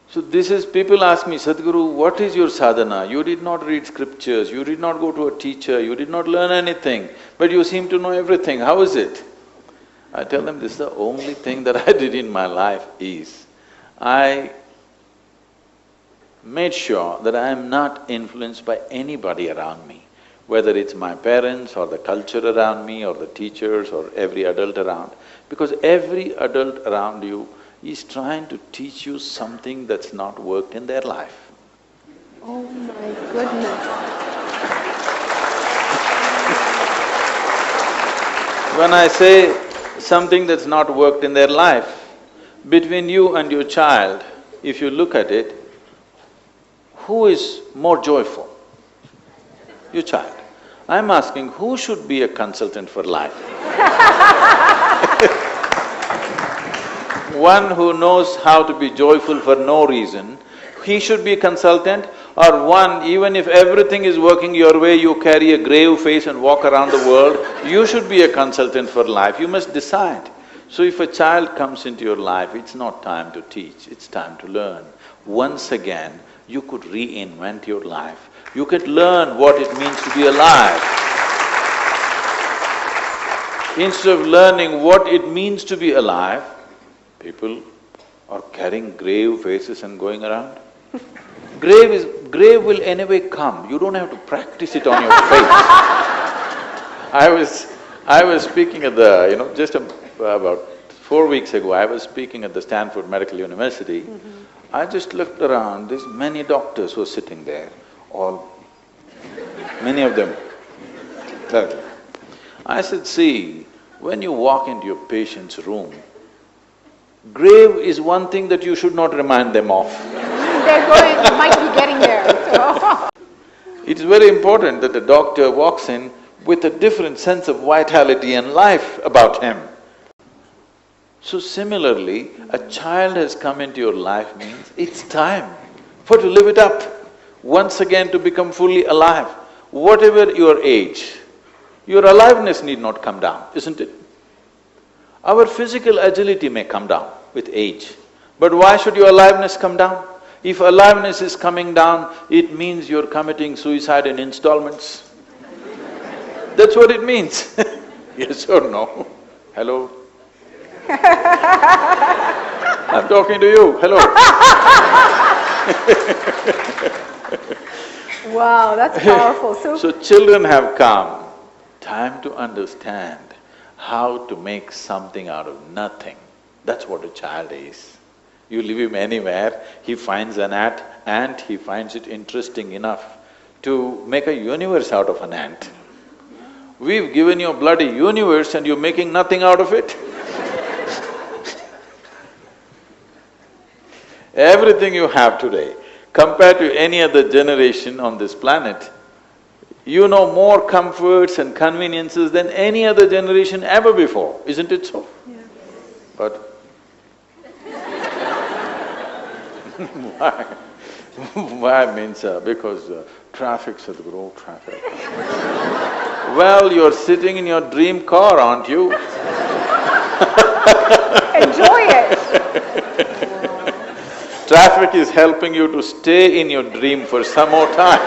So this is… people ask me, Sadhguru, what is your sadhana? You did not read scriptures, you did not go to a teacher, you did not learn anything, but you seem to know everything, how is it? I tell them, this is the only thing that I did in my life is, I made sure that I am not influenced by anybody around me, whether it's my parents or the culture around me or the teachers or every adult around, because every adult around you is trying to teach you something that's not worked in their life. Oh my goodness. When I say something that's not worked in their life, between you and your child, if you look at it, who is more joyful? Your child. I'm asking, who should be a consultant for life? One who knows how to be joyful for no reason, he should be a consultant, or one, even if everything is working your way, you carry a grave face and walk around the world, you should be a consultant for life, you must decide. So if a child comes into your life, it's not time to teach, it's time to learn. Once again, you could reinvent your life, you could learn what it means to be alive. Instead of learning what it means to be alive, people are carrying grave faces and going around. Grave will anyway come, you don't have to practice it on your face. I was speaking at the… about 4 weeks ago, I was speaking at the Stanford Medical University. I just looked around, there's many doctors who are sitting there, many of them. I said, see, when you walk into your patient's room, grave is one thing that you should not remind them of. Might be getting there, so. It's very important that the doctor walks in with a different sense of vitality and life about him. So similarly, a child has come into your life means it's time for to live it up, once again to become fully alive. Whatever your age, your aliveness need not come down, isn't it? Our physical agility may come down with age, but why should your aliveness come down? If aliveness is coming down, it means you're committing suicide in installments. That's what it means. Yes or no? Hello? I'm talking to you, hello. Wow, that's powerful. So children have come, time to understand how to make something out of nothing. That's what a child is. You leave him anywhere, he finds an ant, he finds it interesting enough to make a universe out of an ant. We've given you a bloody universe and you're making nothing out of it. Everything you have today, compared to any other generation on this planet, you know more comforts and conveniences than any other generation ever before, isn't it so? Yeah. But why? Why means because traffic, Sadhguru, traffic. Well, you're sitting in your dream car, aren't you? Enjoy it. Traffic is helping you to stay in your dream for some more time.